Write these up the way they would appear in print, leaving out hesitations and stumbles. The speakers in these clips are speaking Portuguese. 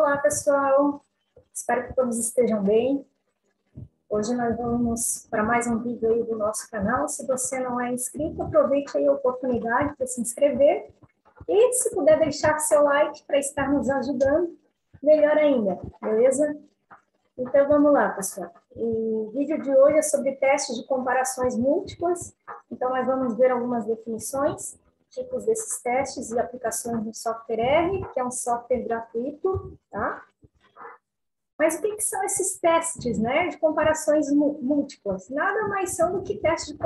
Olá, pessoal. Espero que todos estejam bem. Hoje nós vamos para mais um vídeo aí do nosso canal. Se você não é inscrito, aproveite aí a oportunidade para se inscrever. E se puder deixar seu like para estar nos ajudando, melhor ainda, beleza? Então vamos lá, pessoal. O vídeo de hoje é sobre testes de comparações múltiplas. Então nós vamos ver algumas definições, tipos desses testes e aplicações do software R, que é um software gratuito, tá? Mas o que são esses testes, né, de comparações múltiplas? Nada mais são do que testes de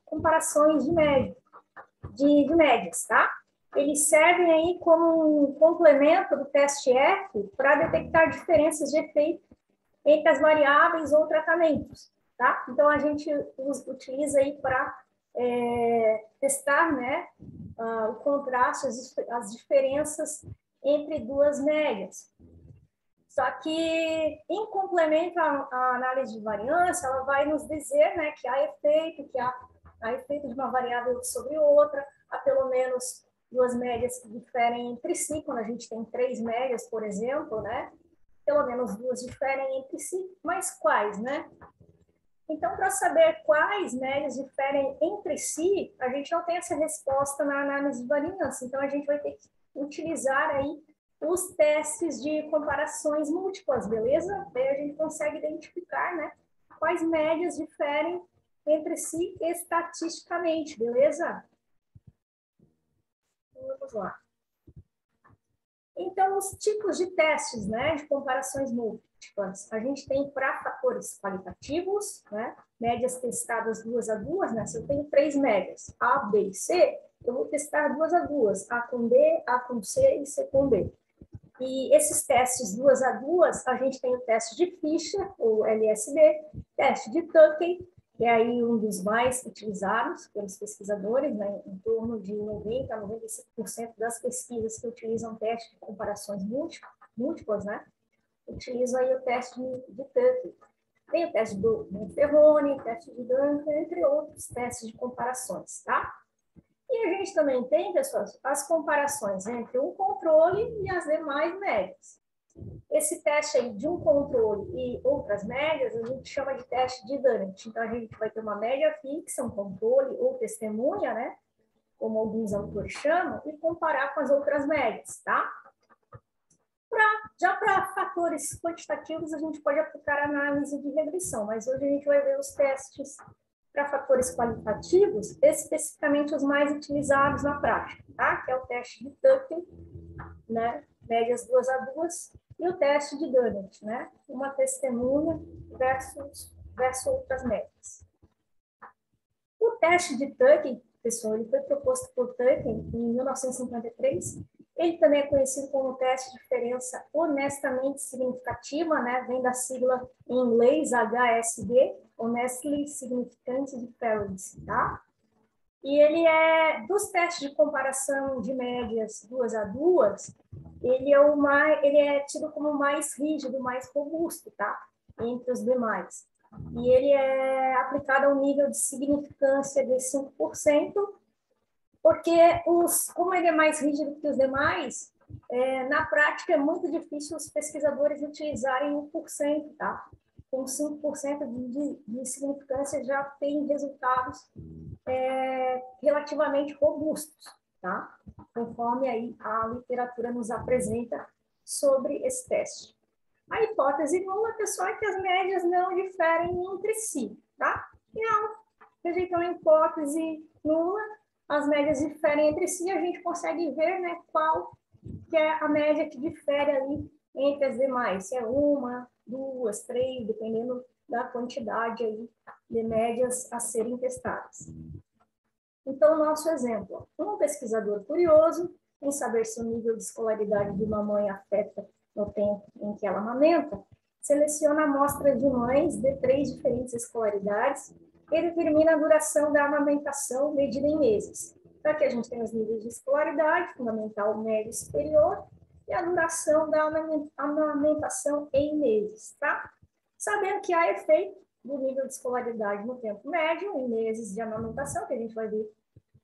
comparações de médias, tá? Eles servem aí como um complemento do teste F para detectar diferenças de efeito entre as variáveis ou tratamentos, tá? Então, a gente utiliza aí para testar, né, o contraste, as diferenças entre duas médias. Só que, em complemento à análise de variância, ela vai nos dizer, né, que há efeito, há efeito de uma variável sobre outra, há pelo menos duas médias que diferem entre si, quando a gente tem três médias, por exemplo, né, pelo menos duas diferem entre si, mas quais, né? Então, para saber quais médias diferem entre si, a gente não tem essa resposta na análise de variância, então a gente vai ter que utilizar aí os testes de comparações múltiplas, beleza? Daí a gente consegue identificar, né, quais médias diferem entre si estatisticamente, beleza? Vamos lá. Então, os tipos de testes, né, de comparações múltiplas, a gente tem para fatores qualitativos, né, médias testadas 2 a 2, né, se eu tenho três médias, A, B e C, eu vou testar 2 a 2, A com B, A com C e C com D. E esses testes 2 a 2, a gente tem o teste de Fisher, ou LSD, teste de Tukey, que é aí um dos mais utilizados pelos pesquisadores, né, em torno de 90% a 95% das pesquisas que utilizam teste de comparações múltiplas, né, utilizam aí o teste de Tukey. Tem o teste do Ferroni, o teste de Duncan, entre outros testes de comparações, tá? E a gente também tem, pessoal, as comparações entre um controle e as demais médias. Esse teste aí de um controle e outras médias, a gente chama de teste de Dunant. Então, a gente vai ter uma média fixa, um controle ou testemunha, né? Como alguns autores chamam, e comparar com as outras médias, tá? Já para fatores quantitativos, a gente pode aplicar análise de regressão, mas hoje a gente vai ver os testes para fatores qualitativos, especificamente os mais utilizados na prática, tá? Que é o teste de Tukey, né? Médias 2 a 2, e o teste de Dunant, né? Uma testemunha versus outras médias. O teste de Tukey, pessoal, ele foi proposto por Tukey em 1953. Ele também é conhecido como teste de diferença honestamente significativa, né? Vem da sigla em inglês HSD, Honestly Significant Difference, tá? E ele é, dos testes de comparação de médias 2 a 2, ele é tido como mais rígido, mais robusto, tá? Entre os demais. E ele é aplicado a um nível de significância de 5%, porque como ele é mais rígido que os demais, na prática é muito difícil os pesquisadores utilizarem 1%, tá? Com 5% de significância já tem resultados relativamente robustos, tá? Conforme aí a literatura nos apresenta sobre esse teste. A hipótese nula, pessoal, é que as médias não diferem entre si, tá? E ao rejeitar uma hipótese nula, as médias diferem entre si, a gente consegue ver, né, qual que é a média que difere ali entre as demais, se é uma, duas, três, dependendo da quantidade aí de médias a serem testadas. Então, nosso exemplo, um pesquisador curioso em saber se o nível de escolaridade de uma mãe afeta no tempo em que ela amamenta, seleciona amostras de mães de 3 diferentes escolaridades e determina a duração da amamentação medida em meses. Então, aqui a gente tem os níveis de escolaridade, fundamental, médio e superior, e a duração da amamentação em meses, tá? Sabendo que há efeito do nível de escolaridade no tempo médio, em meses de amamentação, que a gente vai ver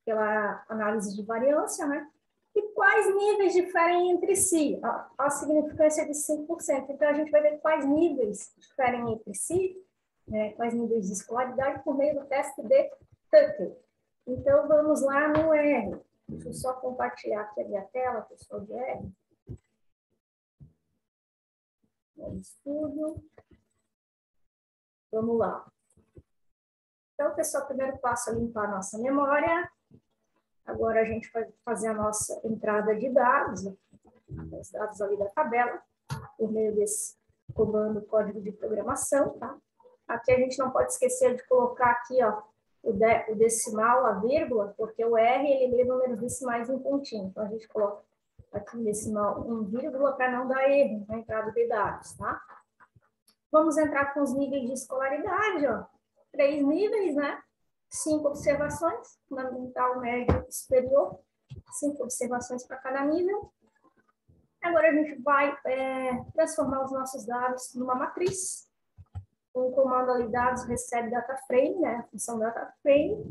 pela análise de variância, né? E quais níveis diferem entre si? A significância de 5%. Então, a gente vai ver quais níveis diferem entre si, né? Quais níveis de escolaridade por meio do teste de Tucker. Então, vamos lá no R. Deixa eu só compartilhar aqui a minha tela, pessoal de R. Estudo. Vamos lá. Então, pessoal, o primeiro passo é limpar a nossa memória. Agora a gente vai fazer a nossa entrada de dados, os dados ali da tabela, por meio desse comando código de programação, tá? Aqui a gente não pode esquecer de colocar aqui, ó, o decimal, a vírgula, porque o R, ele lê números decimais em pontinho. Então, a gente coloca aqui o decimal em vírgula para não dar erro na entrada de dados, tá? Vamos entrar com os níveis de escolaridade, ó. 3 níveis, né? 5 observações, fundamental, médio, superior. 5 observações para cada nível. Agora a gente vai transformar os nossos dados numa matriz. O comando ali, dados, recebe data frame, né? A função data frame,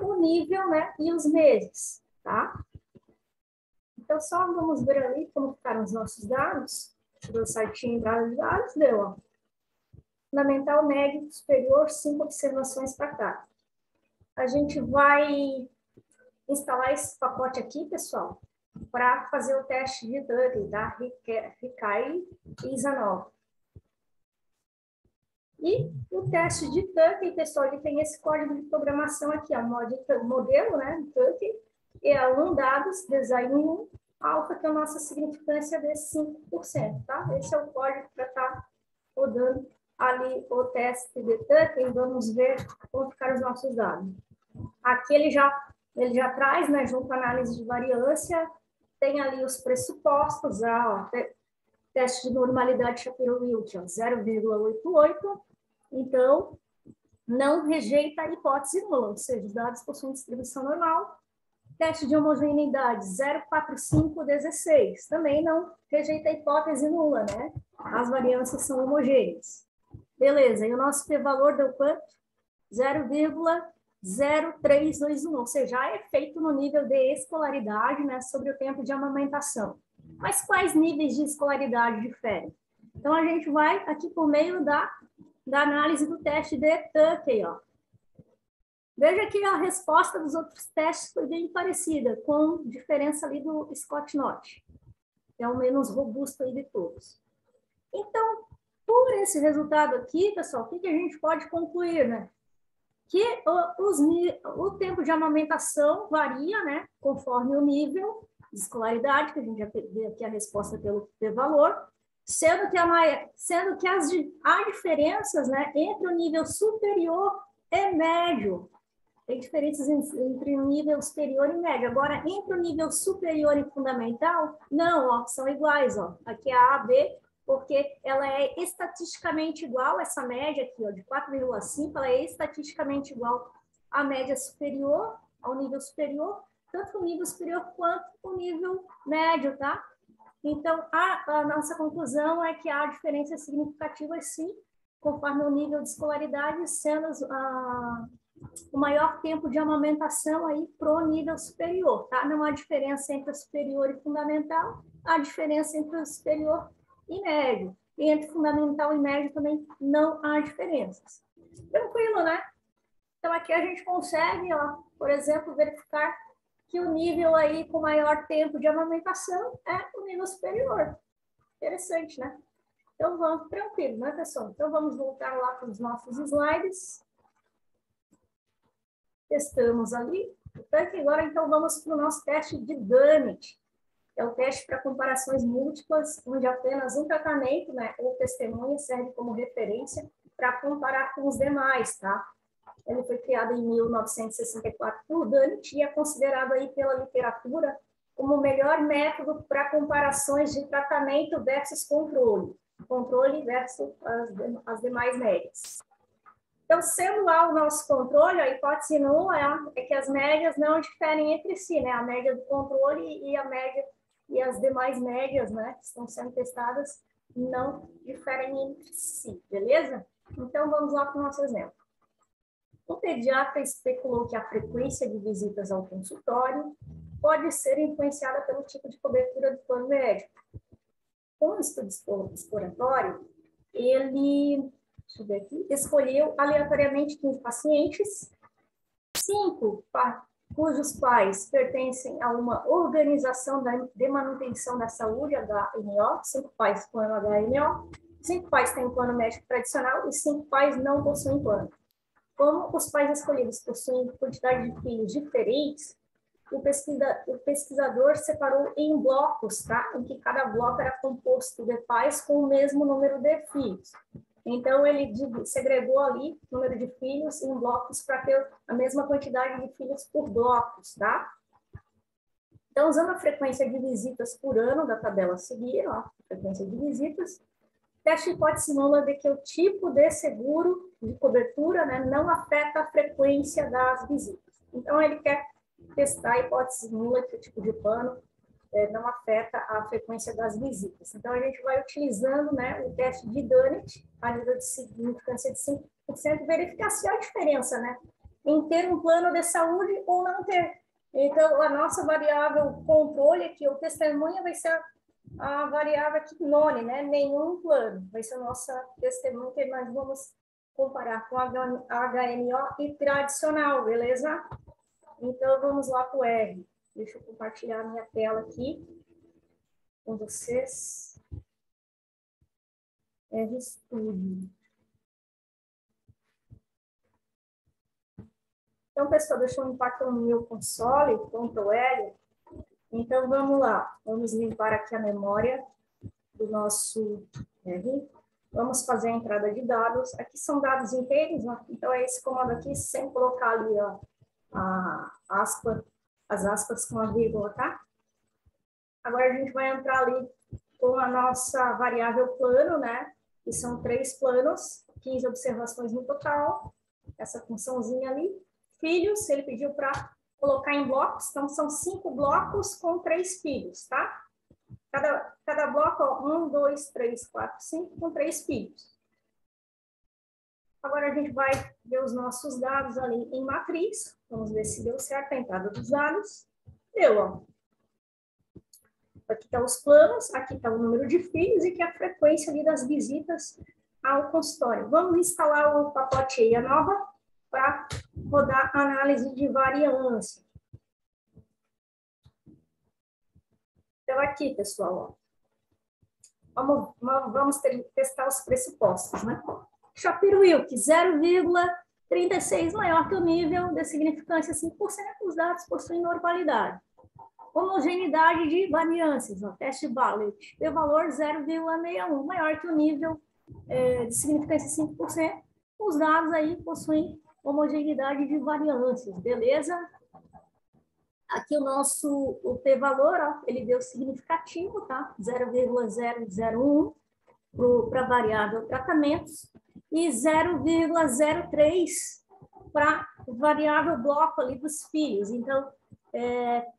o nível, né? E os meses, tá? Então, só vamos ver ali como ficaram os nossos dados. Do site entrada de dados, deu, ó. Fundamental, médio, superior, 5 observações para cá. A gente vai instalar esse pacote aqui, pessoal, para fazer o teste de Tucker, tá? Recai e ISA9. E o teste de Tucker, pessoal, ele tem esse código de programação aqui, ó, modelo, né, Tucker, EA1, dados, design 1, alfa, que é a nossa significância de 5%, tá? Esse é o código para estar rodando ali o teste de Tucker, e vamos ver como ficaram os nossos dados. Aqui ele já traz, né, junto à análise de variância, tem ali os pressupostos, ó, teste de normalidade Shapiro-Wilk, 0,88, então não rejeita a hipótese nula, ou seja, os dados possuem distribuição normal. Teste de homogeneidade 0,4516, também não rejeita a hipótese nula, né? As variâncias são homogêneas. Beleza, e o nosso p-valor deu quanto? 0,0321, ou seja, já é feito no nível de escolaridade, né, sobre o tempo de amamentação. Mas quais níveis de escolaridade diferem? Então, a gente vai aqui por meio da análise do teste de Tucker, ó. Veja que a resposta dos outros testes foi bem parecida, com diferença ali do Scott Knott, que é o menos robusto aí de todos. Então, por esse resultado aqui, pessoal, o que a gente pode concluir, né? Que o tempo de amamentação varia, né, conforme o nível de escolaridade, que a gente já vê aqui a resposta pelo valor, sendo que há diferenças, né, entre o nível superior e médio. Tem diferenças entre o nível superior e médio. Agora, entre o nível superior e fundamental, não, ó, são iguais, ó. Aqui é a B, porque ela é estatisticamente igual, essa média aqui, ó, de 4,5, ela é estatisticamente igual à média superior, ao nível superior, tanto o nível superior quanto o nível médio, tá? Então, a nossa conclusão é que há diferenças significativas, sim, conforme o nível de escolaridade, sendo o maior tempo de amamentação aí pro nível superior, tá? Não há diferença entre o superior e fundamental, há diferença entre o superior e médio. E entre fundamental e médio também não há diferenças. Tranquilo, né? Então, aqui a gente consegue, ó, por exemplo, verificar que o nível aí com maior tempo de amamentação é o nível superior. Interessante, né? Então, vamos, tranquilo, né, pessoal? Então, vamos voltar lá para os nossos slides. Testamos ali. Agora, então, vamos para o nosso teste de Dunnett. É o teste para comparações múltiplas, onde apenas um tratamento, né, ou testemunha serve como referência para comparar com os demais, tá? Ele foi criado em 1964 por Dunnett e é considerado aí pela literatura como o melhor método para comparações de tratamento versus controle versus as demais médias. Então, sendo lá o nosso controle, a hipótese nula é que as médias não diferem entre si, né? A média do controle e a média e as demais médias, né, que estão sendo testadas, não diferem entre si, beleza? Então, vamos lá para o nosso exemplo. O pediatra especulou que a frequência de visitas ao consultório pode ser influenciada pelo tipo de cobertura do plano médico. Com o estudo exploratório, ele, deixa eu ver aqui, escolheu aleatoriamente 15 pacientes, 5 cujos pais pertencem a uma organização de manutenção da saúde, HMO, 5 pais plano HMO, 5 pais têm plano médico tradicional e 5 pais não possuem plano. Como os pais escolhidos possuem quantidade de filhos diferentes, o pesquisador separou em blocos, tá? Em que cada bloco era composto de pais com o mesmo número de filhos. Então, ele segregou ali o número de filhos em blocos para ter a mesma quantidade de filhos por blocos, tá? Então, usando a frequência de visitas por ano da tabela a seguir, ó, frequência de visitas, teste hipótese nula de que o tipo de seguro de cobertura, né, não afeta a frequência das visitas. Então, ele quer testar a hipótese nula que o tipo de plano não afeta a frequência das visitas. Então, a gente vai utilizando, né, o teste de Dunnett, a nível de significância de 5%, verificar se há diferença, né, em ter um plano de saúde ou não ter. Então, a nossa variável controle aqui, ou testemunha, vai ser a variável aqui, none, né, nenhum plano. Vai ser a nossa testemunha que nós vamos comparar com a HMO e tradicional, beleza? Então, vamos lá para o R. Deixa eu compartilhar minha tela aqui com vocês. RStudio. Então, pessoal, deixa eu limpar aqui no meu console, Ctrl L. Então, vamos lá. Vamos limpar aqui a memória do nosso R. Vamos fazer a entrada de dados. Aqui são dados inteiros, né? Então, é esse comando aqui, sem colocar ali ó, as aspas com a vírgula, tá? Agora, a gente vai entrar ali com a nossa variável plano, né? Que são 3 planos, 15 observações no total. Essa funçãozinha ali. Filhos, ele pediu para colocar em blocos, então são 5 blocos com 3 filhos, tá? Cada bloco, ó, 1, 2, 3, 4, 5, com 3 filhos. Agora a gente vai ver os nossos dados ali em matriz. Vamos ver se deu certo a entrada dos dados. Deu, ó. Aqui estão os planos, aqui está o número de filhos e aqui a frequência ali das visitas ao consultório. Vamos instalar o pacote EIA nova para rodar a análise de variância. Então, aqui, pessoal, ó, vamos testar os pressupostos, né? Shapiro-Wilk, 0,36 maior que o nível de significância 5%, os dados possuem normalidade. Homogeneidade de variâncias, ó, teste Ballet, de valor 0,61, maior que o nível de significância 5%, os dados aí possuem homogeneidade de variâncias, beleza? Aqui o p-valor, ó, ele deu significativo, tá? 0,001 para a variável tratamentos e 0,03 para variável bloco ali dos filhos. Então,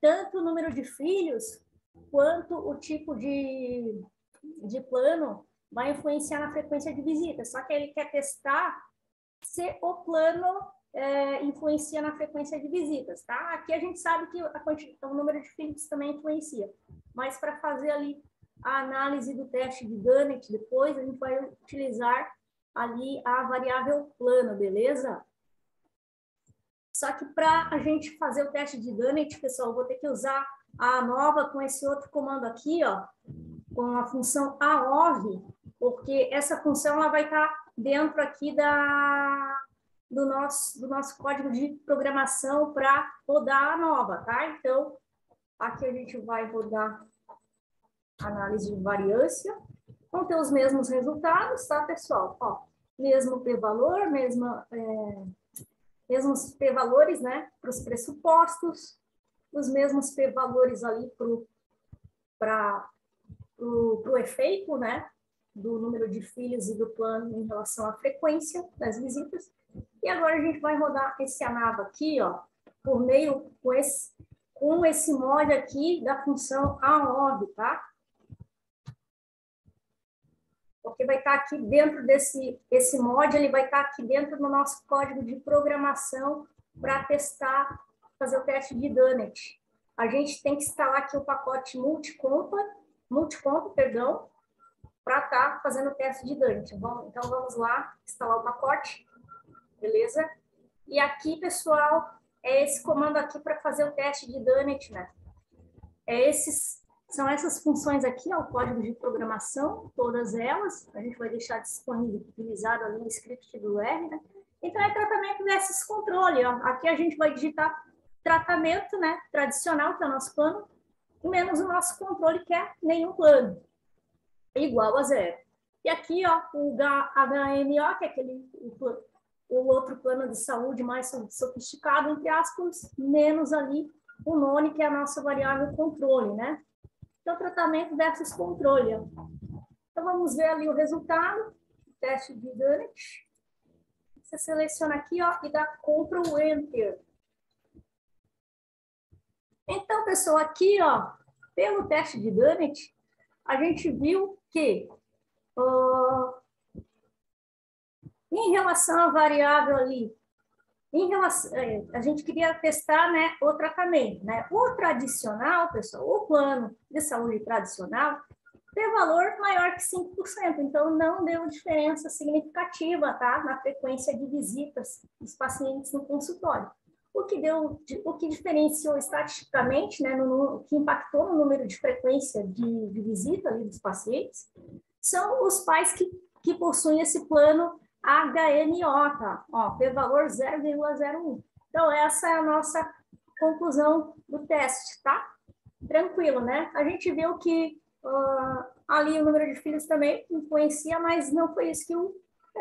tanto o número de filhos quanto o tipo de plano vai influenciar na frequência de visita. Só que ele quer testar se o plano influencia na frequência de visitas, tá? Aqui a gente sabe que o número de filhos também influencia, mas para fazer ali a análise do teste de Dunnett depois, a gente vai utilizar ali a variável plano, beleza? Só que para a gente fazer o teste de Dunnett, pessoal, eu vou ter que usar a nova com esse outro comando aqui, ó, com a função AOV, porque essa função ela vai estar dentro aqui do nosso código de programação para rodar a nova, tá? Então, aqui a gente vai rodar análise de variância, vão ter os mesmos resultados, tá, pessoal? Ó, mesmo p-valor, mesmos p-valores, né, para os pressupostos, os mesmos p-valores ali para o efeito, né, do número de filhos e do plano em relação à frequência das visitas. E agora a gente vai rodar esse ANAVA aqui, ó, por meio com esse mod aqui da função AOV, tá? Porque vai estar aqui dentro esse mod, ele vai estar aqui dentro do nosso código de programação para testar, fazer o teste de Dunnett. a gente tem que instalar aqui o pacote multiconta, perdão, para estar fazendo o teste de Dante. Então, vamos lá instalar o pacote, beleza? E aqui, pessoal, é esse comando aqui para fazer o teste de Dante, né? São essas funções aqui, ó, o código de programação, todas elas, a gente vai deixar disponibilizado ali no script do R, né? Então, é tratamento desses controle, ó. Aqui a gente vai digitar tratamento, né, tradicional, que é o nosso plano, menos o nosso controle, que é nenhum plano, igual a 0. E aqui, ó, o HMO, que é o outro plano de saúde mais sofisticado, entre aspas, menos ali o nome, que é a nossa variável controle, né? Então, tratamento versus controle, ó. Então, vamos ver ali o resultado, teste de Dante. Você seleciona aqui, ó, e dá Ctrl Enter. Então, pessoal, aqui, ó, pelo teste de Dante, a gente viu que em relação à variável ali, a gente queria testar, né, o tratamento, né? O tradicional, pessoal, o plano de saúde tradicional, tem valor maior que 5%, então não deu diferença significativa, tá? Na frequência de visitas dos pacientes no consultório. O que diferenciou estatisticamente, né, o que impactou no número de frequência de visita ali dos pacientes, são os pais que possuem esse plano HMO, tá? Ó, P-valor 0,01. Então, essa é a nossa conclusão do teste, tá? Tranquilo, né? A gente viu que ali o número de filhos também influencia, mas não foi isso que o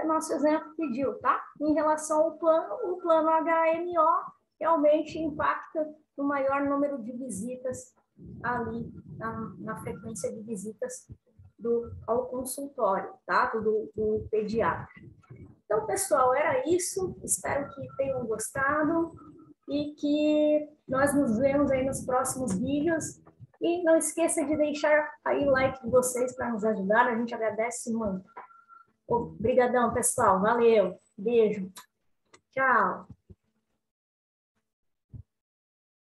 nosso exemplo pediu, tá? Em relação ao plano, o plano HMO realmente impacta no maior número de visitas ali, na frequência de visitas ao consultório, tá? Do pediatra. Então, pessoal, era isso. Espero que tenham gostado e que nós nos vemos aí nos próximos vídeos. E não esqueça de deixar aí o like de vocês para nos ajudar. A gente agradece muito. Obrigadão, pessoal. Valeu. Beijo. Tchau.